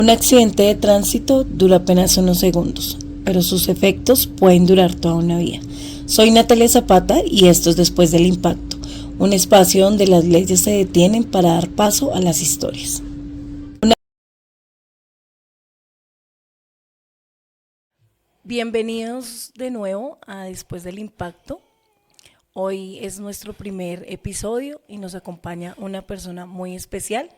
Un accidente de tránsito dura apenas unos segundos, pero sus efectos pueden durar toda una vida. Soy Natalia Zapata y esto es Después del Impacto, un espacio donde las leyes se detienen para dar paso a las historias. Bienvenidos de nuevo a Después del Impacto. Hoy es nuestro primer episodio y nos acompaña una persona muy especial.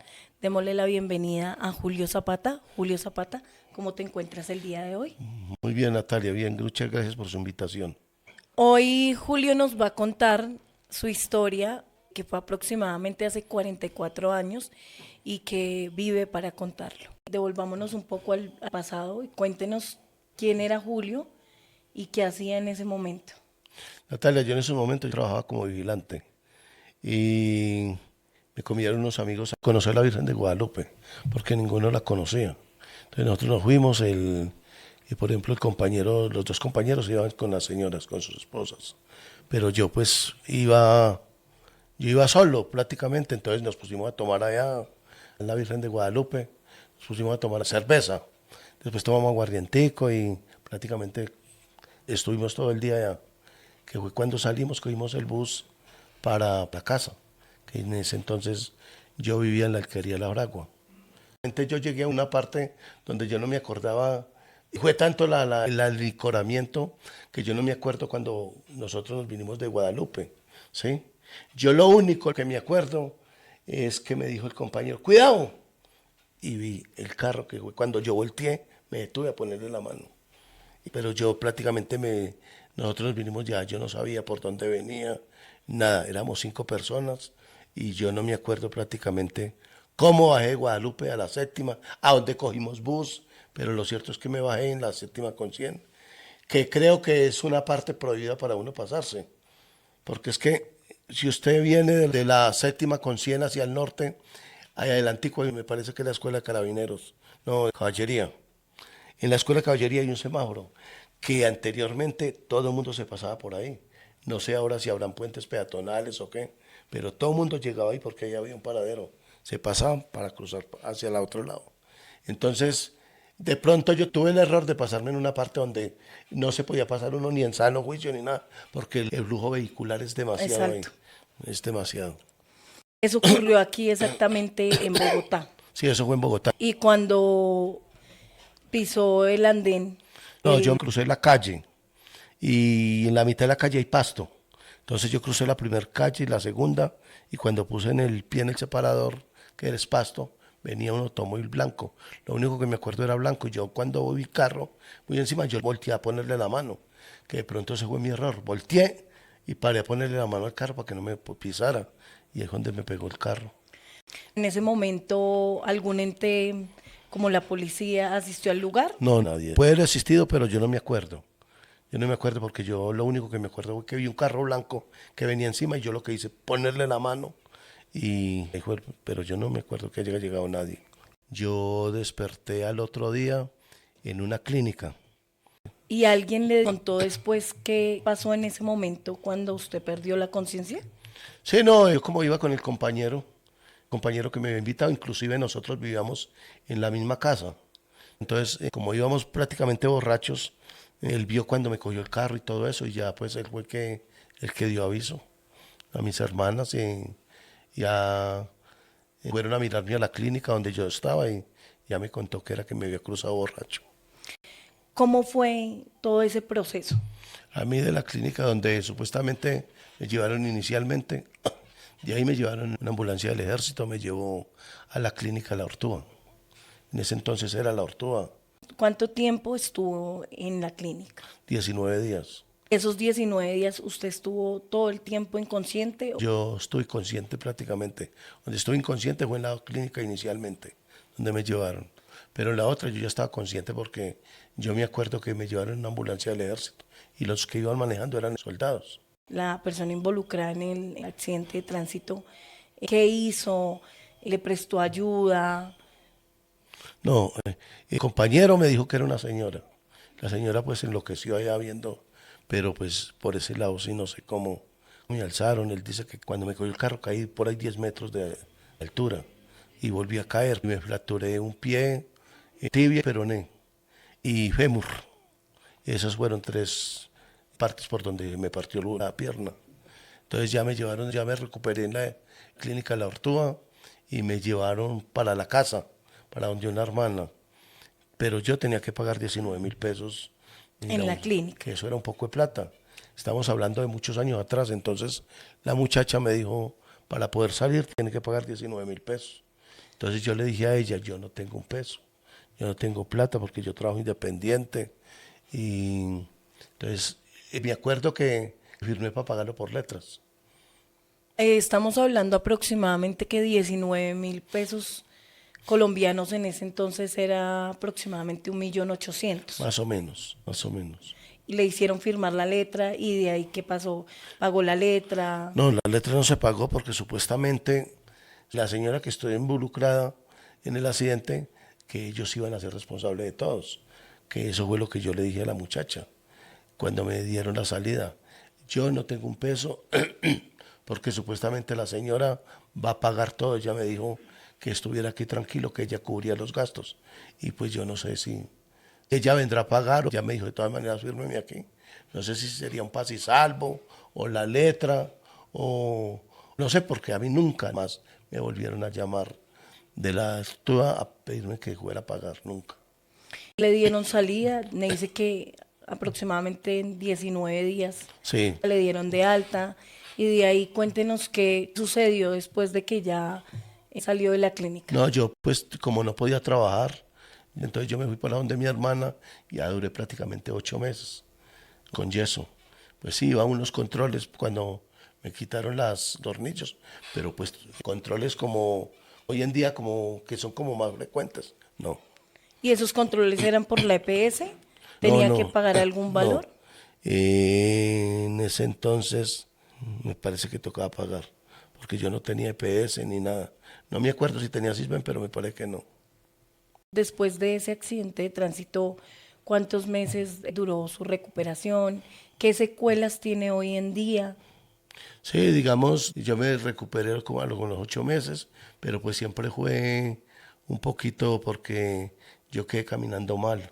Démosle la bienvenida a Julio Zapata. Julio Zapata, ¿cómo te encuentras el día de hoy? Muy bien, Natalia, bien, muchas gracias por su invitación. Hoy Julio nos va a contar su historia, que fue aproximadamente hace 44 años y que vive para contarlo. Devolvámonos un poco al pasado y cuéntenos quién era Julio y qué hacía en ese momento. Natalia, yo en ese momento trabajaba como vigilante y me convidaron unos amigos a conocer la Virgen de Guadalupe, porque ninguno la conocía. Entonces nosotros nos fuimos, y por ejemplo los dos compañeros iban con las señoras, con sus esposas, pero yo pues yo iba solo prácticamente, entonces nos pusimos a tomar allá en la Virgen de Guadalupe, nos pusimos a tomar cerveza, después tomamos aguardientico y prácticamente estuvimos todo el día allá, que fue cuando salimos, cogimos el bus para la casa, que en ese entonces yo vivía en la alquería La Fragua. Entonces yo llegué a una parte donde yo no me acordaba, y fue tanto el alicoramiento que yo no me acuerdo cuando nosotros nos vinimos de Guadalupe, ¿sí? Yo lo único que me acuerdo es que me dijo el compañero, ¡cuidado! Y vi el carro que fue cuando yo volteé, me detuve a ponerle la mano. Pero yo prácticamente nosotros nos vinimos ya, yo no sabía por dónde venía, nada, éramos 5 personas y yo no me acuerdo prácticamente cómo bajé de Guadalupe a la séptima, a donde cogimos bus, pero lo cierto es que me bajé en la séptima con 100, que creo que es una parte prohibida para uno pasarse, porque es que si usted viene de la séptima con 100 hacia el norte, ahí adelantico me parece que es la escuela de carabineros, no, de caballería. En la escuela de caballería hay un semáforo que anteriormente todo el mundo se pasaba por ahí. No sé ahora si habrán puentes peatonales o qué, pero todo el mundo llegaba ahí porque ahí había un paradero. Se pasaban para cruzar hacia el otro lado. Entonces, de pronto yo tuve el error de pasarme en una parte donde no se podía pasar uno ni en sano juicio ni nada, porque el flujo vehicular es demasiado ahí. Exacto. Es demasiado. Eso ocurrió aquí exactamente en Bogotá. Sí, eso fue en Bogotá. Y cuando pisó el andén, No, yo crucé la calle y en la mitad de la calle hay pasto. Entonces yo crucé la primera calle y la segunda, y cuando puse en el pie en el separador, que es pasto, venía un automóvil blanco. Lo único que me acuerdo era blanco, y yo cuando vi el carro, muy encima, yo volteé a ponerle la mano, que de pronto ese fue mi error. Volteé y paré a ponerle la mano al carro para que no me pisara, y es donde me pegó el carro. en ese momento algún ente como la policía asistió al lugar. No, nadie. Puede haber existido, pero yo no me acuerdo. Yo no me acuerdo porque yo lo único que me acuerdo fue que vi un carro blanco que venía encima y yo lo que hice, ponerle la mano pero yo no me acuerdo que haya llegado nadie. Yo desperté al otro día en una clínica. ¿Y alguien le contó después qué pasó en ese momento cuando usted perdió la conciencia? Sí, no, yo como iba con el compañero que me había invitado, inclusive nosotros vivíamos en la misma casa. Entonces, como íbamos prácticamente borrachos, él vio cuando me cogió el carro y todo eso, y ya pues él fue el que dio aviso a mis hermanas, y ya fueron a mirarme a la clínica donde yo estaba, y ya me contó que era que me había cruzado borracho. ¿Cómo fue todo ese proceso? A mí de la clínica donde supuestamente me llevaron inicialmente, de ahí me llevaron una ambulancia del ejército, me llevó a la clínica La Ortúa. En ese entonces era La Ortúa, ¿Cuánto tiempo estuvo en la clínica? 19 días. Esos 19 días usted estuvo todo el tiempo inconsciente. Yo estuve consciente prácticamente. Donde estuve inconsciente fue en la clínica inicialmente, donde me llevaron. Pero en la otra yo ya estaba consciente porque yo me acuerdo que me llevaron en una ambulancia del ejército y los que iban manejando eran soldados. La persona involucrada en el accidente de tránsito, ¿qué hizo? ¿Le prestó ayuda? No, el compañero me dijo que era una señora. La señora pues enloqueció allá viendo, pero pues por ese lado sí no sé cómo me alzaron. Él dice que cuando me cogió el carro caí por ahí 10 metros de altura y volví a caer. Me fracturé un pie, tibia, peroné y fémur. Esas fueron 3 partes por donde me partió la pierna. Entonces ya me llevaron, ya me recuperé en la clínica La Ortúa y me llevaron para la casa, para donde una hermana. Pero yo tenía que pagar 19.000 pesos, En la clínica. que eso era un poco de plata. Estamos hablando de muchos años atrás, entonces la muchacha me dijo, para poder salir tiene que pagar 19.000 pesos. Entonces yo le dije a ella, yo no tengo un peso, yo no tengo plata porque yo trabajo independiente. Y entonces me acuerdo que firmé para pagarlo por letras. Estamos hablando aproximadamente que 19.000 pesos colombianos en ese entonces era aproximadamente 1.800.000. Más o menos, más o menos. Y le hicieron firmar la letra y de ahí qué pasó, pagó la letra. No, la letra no se pagó porque supuestamente la señora que estuvo involucrada en el accidente, que ellos iban a ser responsables de todos. Que eso fue lo que yo le dije a la muchacha cuando me dieron la salida. Yo no tengo un peso porque supuestamente la señora va a pagar todo. Ella me dijo que estuviera aquí tranquilo, que ella cubría los gastos. Y pues yo no sé si ella vendrá a pagar, o ya me dijo, de todas maneras, fírmeme aquí. No sé si sería un paz y salvo, o la letra, o no sé, porque a mí nunca más me volvieron a llamar de la estuva a pedirme que fuera a pagar, nunca. Le dieron salida, me dice que aproximadamente en 19 días Sí, le dieron de alta y de ahí cuéntenos qué sucedió después de que ya salió de la clínica. no, yo pues como no podía trabajar, entonces yo me fui para donde mi hermana y ya duré prácticamente 8 meses con yeso. Pues sí, iba a unos controles cuando me quitaron las tornillos, pero pues controles como hoy en día como que son como más frecuentes. No, ¿Y esos controles eran por la EPS? no, ¿Tenía que no, pagar algún no. valor? En ese entonces me parece que tocaba pagar, porque yo no tenía EPS ni nada. No me acuerdo si tenía Sisbén, pero me parece que no. Después de ese accidente de tránsito, ¿cuántos meses duró su recuperación? ¿Qué secuelas tiene hoy en día? Sí, digamos, yo me recuperé como a los 8 meses, pero pues siempre fue un poquito porque yo quedé caminando mal,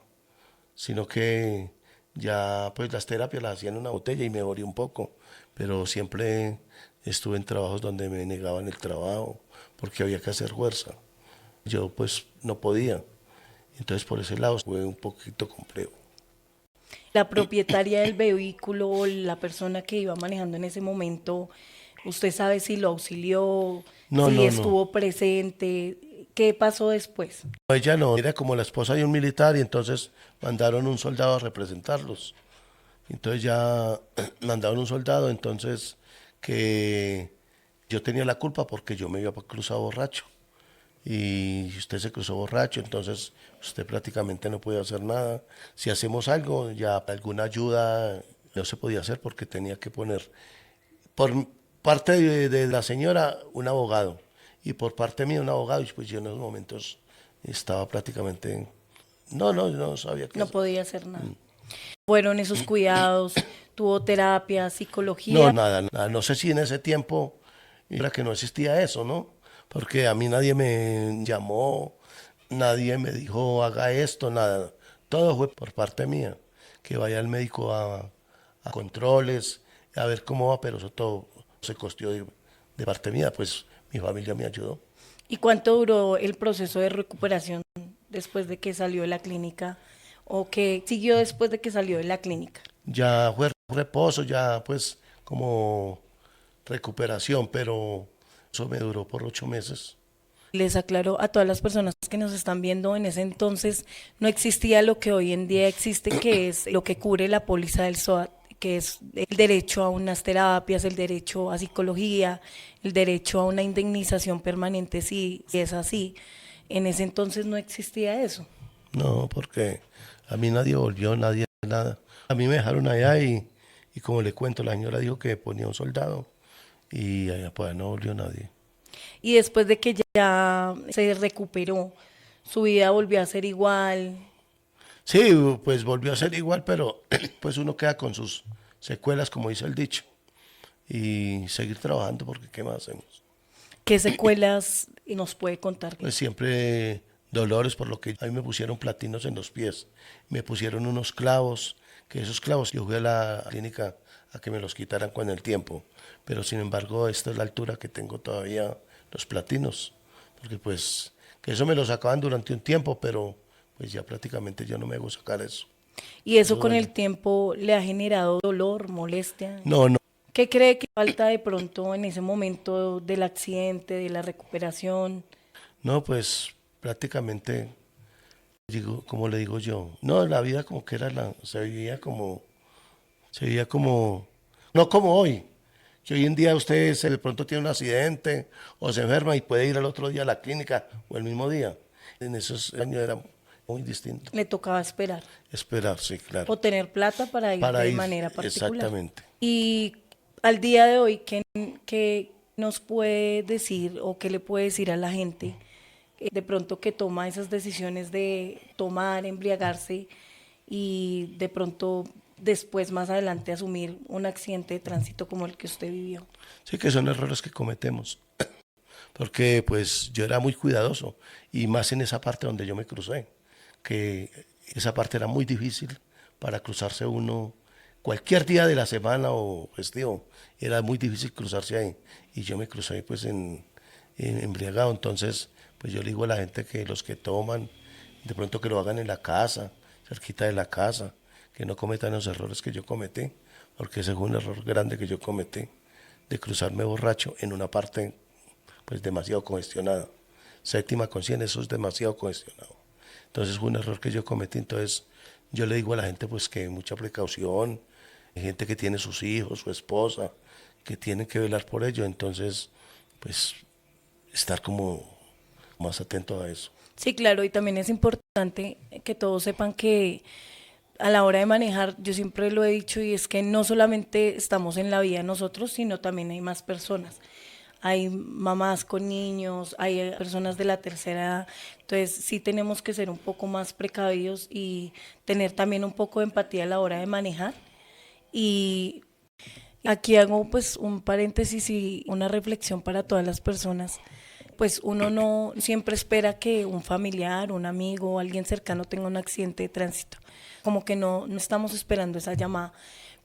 sino que ya pues las terapias las hacía en una botella y me morí un poco, pero siempre estuve en trabajos donde me negaban el trabajo porque había que hacer fuerza. Yo pues no podía, entonces por ese lado fue un poquito complejo. La propietaria del vehículo o la persona que iba manejando en ese momento, ¿usted sabe si lo auxilió, No, si no, no. estuvo presente? ¿Qué pasó después? Ella no, era como la esposa de un militar y entonces mandaron un soldado a representarlos. Entonces ya mandaron un soldado, entonces que yo tenía la culpa porque yo me había cruzado borracho. Y usted se cruzó borracho, entonces usted prácticamente no puede hacer nada. Si hacemos algo, ya alguna ayuda no se podía hacer porque tenía que poner, por parte de la señora, un abogado. Y por parte mía, un abogado. Y pues yo en esos momentos estaba prácticamente, no sabía qué No hacer. podía hacer nada. Fueron esos cuidados, tuvo terapia, No, psicología. nada, nada. No sé si en ese tiempo era que no existía eso, ¿no? Porque a mí nadie me llamó, nadie me dijo haga esto, nada. Todo fue por parte mía. Que vaya el médico a controles, a ver cómo va, pero eso todo se costeó de parte mía, pues mi familia me ayudó. ¿Y cuánto duró el proceso de recuperación después de que salió de la clínica o qué siguió después de que salió de la clínica? Ya fue reposo, ya pues como recuperación, pero eso me duró por 8 meses. Les aclaro a todas las personas que nos están viendo, en ese entonces no existía lo que hoy en día existe, que es lo que cubre la póliza del SOAT, que es el derecho a unas terapias, el derecho a psicología, el derecho a una indemnización permanente si es así. En ese entonces no existía eso. No, porque a mí nadie volvió, nadie, nada. A mí me dejaron allá y como le cuento, la señora dijo que ponía un soldado y allá pues no volvió nadie. Y después de que ya se recuperó, su vida volvió a ser igual. Sí, pues volvió a ser igual, pero pues uno queda con sus secuelas, como dice el dicho, y seguir trabajando porque ¿qué más hacemos? ¿Qué secuelas nos puede contar? Pues siempre dolores, por lo que a mí me pusieron platinos en los pies, me pusieron unos clavos, que esos clavos yo fui a la clínica a que me los quitaran con el tiempo, pero sin embargo esta es la altura que tengo todavía los platinos, porque pues que eso me lo sacaban durante un tiempo, pero pues ya prácticamente yo no me hago sacar eso. ¿Y eso Eso con duele. el tiempo le ha generado dolor, molestia? No, no, ¿Qué cree que falta de pronto en ese momento del accidente, de la recuperación? no, pues prácticamente, digo, como le digo yo, no, la vida como que era se vivía como, no como hoy, que hoy en día usted de pronto tiene un accidente o se enferma y puede ir al otro día a la clínica o el mismo día. En esos años era muy distinto. Le tocaba esperar Esperar, sí, claro. o tener plata para ir Para de ir, manera particular. exactamente. Y al día de hoy, ¿qué nos puede decir o qué le puede decir a la gente de pronto que toma esas decisiones de tomar, embriagarse y de pronto después, más adelante, asumir un accidente de tránsito como el que usted vivió? Sí que son errores que cometemos, porque pues yo era muy cuidadoso y más en esa parte donde yo me crucé, que esa parte era muy difícil para cruzarse uno cualquier día de la semana o festivo, era muy difícil cruzarse ahí y yo me crucé pues en embriagado, entonces pues yo le digo a la gente que los que toman, de pronto que lo hagan en la casa, cerquita de la casa, que no cometan los errores que yo cometí, porque ese fue un error grande que yo cometí, de cruzarme borracho en una parte pues demasiado congestionada. Séptima con 100, eso es demasiado congestionado. Entonces fue un error que yo cometí, entonces yo le digo a la gente pues que mucha precaución, hay gente que tiene sus hijos, su esposa, que tienen que velar por ello, entonces pues estar como más atento a eso. Sí, claro, y también es importante que todos sepan que a la hora de manejar, yo siempre lo he dicho, y es que no solamente estamos en la vía nosotros, sino también hay más personas. Hay mamás con niños, hay personas de la tercera edad, entonces sí tenemos que ser un poco más precavidos y tener también un poco de empatía a la hora de manejar. Y aquí hago pues un paréntesis y una reflexión para todas las personas. Pues uno no siempre espera que un familiar, un amigo o alguien cercano tenga un accidente de tránsito. Como que no estamos esperando esa llamada,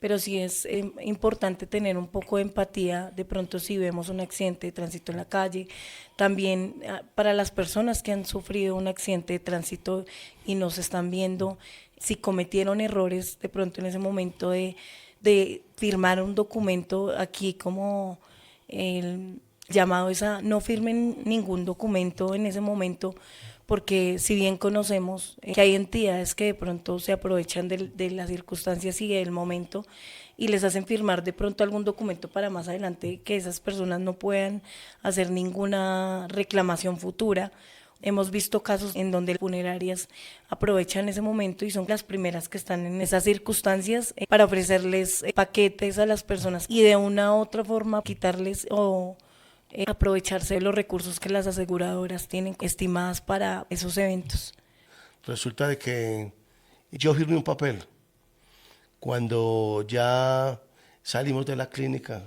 pero sí es importante tener un poco de empatía de pronto si vemos un accidente de tránsito en la calle. También para las personas que han sufrido un accidente de tránsito y nos están viendo, si cometieron errores de pronto en ese momento de firmar un documento, aquí como el llamado es a no firmen ningún documento en ese momento, porque si bien conocemos que hay entidades que de pronto se aprovechan de las circunstancias y del momento y les hacen firmar de pronto algún documento para más adelante que esas personas no puedan hacer ninguna reclamación futura. Hemos visto casos en donde funerarias aprovechan ese momento y son las primeras que están en esas circunstancias para ofrecerles paquetes a las personas y de una u otra forma quitarles o aprovecharse de los recursos que las aseguradoras tienen estimadas para esos eventos. Resulta de que yo firmé un papel cuando ya salimos de la clínica,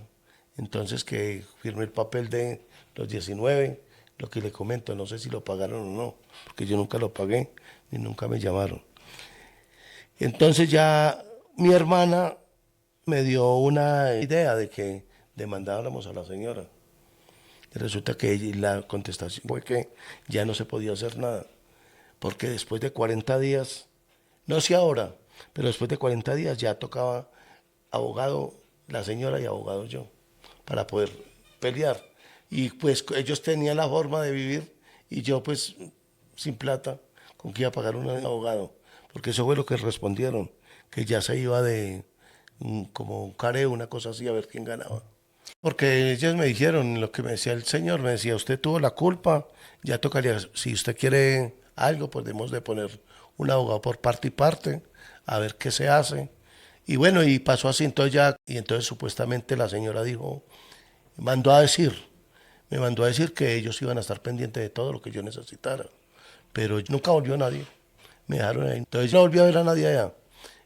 entonces que firmé el papel de los 19, lo que le comento, no sé si lo pagaron o no, porque yo nunca lo pagué, ni nunca me llamaron. Entonces ya mi hermana me dio una idea de que demandáramos a la señora. Y resulta que la contestación fue que ya no se podía hacer nada, porque después de 40 días, no sé ahora, pero después de 40 días ya tocaba abogado la señora y abogado yo, para poder pelear. Y pues ellos tenían la forma de vivir y yo pues sin plata, con que iba a pagar un abogado, porque eso fue lo que respondieron, que ya se iba de como un careo, una cosa así, a ver quién ganaba. Porque ellos me dijeron, lo que me decía el señor, me decía, usted tuvo la culpa, ya tocaría, si usted quiere algo, pues debemos de poner un abogado por parte y parte, a ver qué se hace. Y bueno, y pasó así, entonces ya, y entonces supuestamente la señora dijo, mandó a decir, me mandó a decir que ellos iban a estar pendientes de todo lo que yo necesitara, pero nunca volvió nadie, me dejaron ahí. Entonces no volví a ver a nadie allá,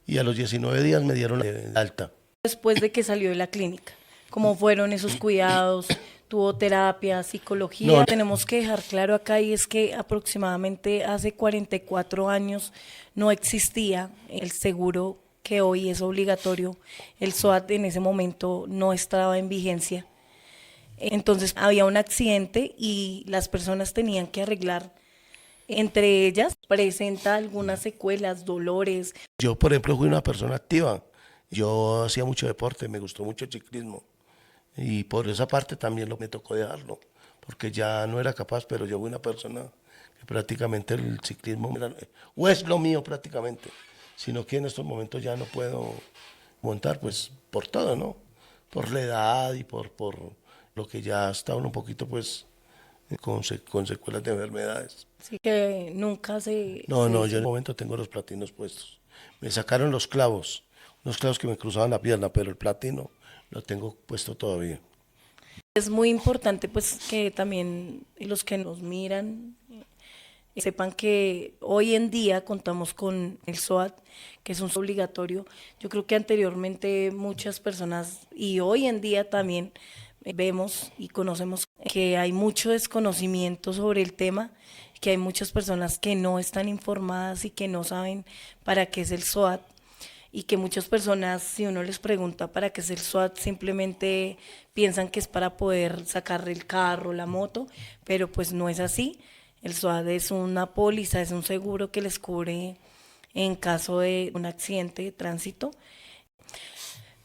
y a los 19 días me dieron la alta. Después de que salió de la clínica, ¿cómo fueron esos cuidados? tuvo terapia, psicología. No. Tenemos que dejar claro acá y es que aproximadamente hace 44 años no existía el seguro que hoy es obligatorio. El SOAT en ese momento no estaba en vigencia. Entonces había un accidente y las personas tenían que arreglar. Entre ellas presenta algunas secuelas, dolores. Yo, por ejemplo, fui una persona activa. Yo hacía mucho deporte, me gustó mucho el ciclismo. Y por esa parte también me tocó dejarlo, porque ya no era capaz, pero yo fui una persona que prácticamente el ciclismo o es lo mío prácticamente, sino que en estos momentos ya no puedo montar, pues por todo, ¿no? Por la edad y por lo que ya está uno un poquito, pues, con secuelas de enfermedades. Sí, que nunca No, se no, yo hizo. en el momento tengo los platinos puestos. Me sacaron los clavos que me cruzaban la pierna, pero el platino lo tengo puesto todavía. Es muy importante pues que también los que nos miran sepan que hoy en día contamos con el SOAT, que es un obligatorio. Yo creo que anteriormente muchas personas y hoy en día también vemos y conocemos que hay mucho desconocimiento sobre el tema, que hay muchas personas que no están informadas y que no saben para qué es el SOAT y que muchas personas, si uno les pregunta para qué es el SWAT, simplemente piensan que es para poder sacar el carro, la moto, pero pues no es así. El SWAT es una póliza, es un seguro que les cubre en caso de un accidente de tránsito.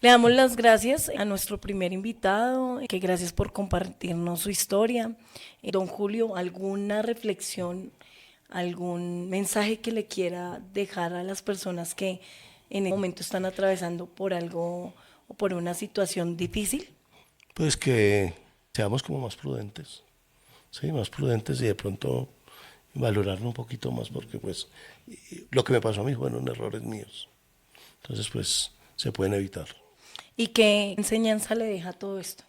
Le damos las gracias a nuestro primer invitado, que gracias por compartirnos su historia. Don Julio, ¿alguna reflexión, algún mensaje que le quiera dejar a las personas que en el momento están atravesando por algo o por una situación difícil? Pues que seamos como más prudentes, sí, más prudentes y de pronto valorarlo un poquito más porque pues lo que me pasó a mí fueron errores míos. Entonces pues se pueden evitar. ¿Y qué enseñanza le deja todo esto?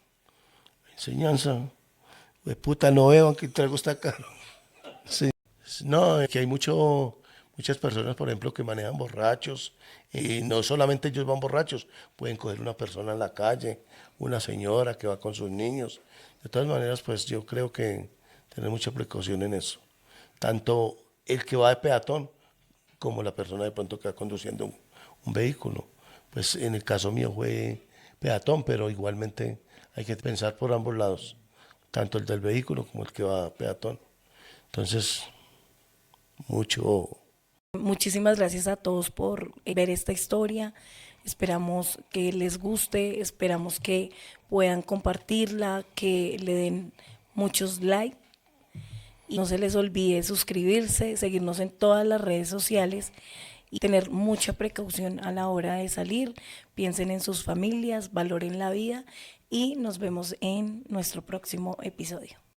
Enseñanza, pues puta, no veo que el trago está caro. Sí. No, que hay muchas personas, por ejemplo, que manejan borrachos y no solamente ellos van borrachos, pueden coger una persona en la calle, una señora que va con sus niños. De todas maneras, pues yo creo que tener mucha precaución en eso. Tanto el que va de peatón como la persona de pronto que va conduciendo un vehículo. Pues en el caso mío fue peatón, pero igualmente hay que pensar por ambos lados, tanto el del vehículo como el que va peatón. Entonces, mucho. Muchísimas gracias a todos por ver esta historia. Esperamos que les guste, esperamos que puedan compartirla, que le den muchos likes y no se les olvide suscribirse, seguirnos en todas las redes sociales y tener mucha precaución a la hora de salir. Piensen en sus familias, valoren la vida y nos vemos en nuestro próximo episodio.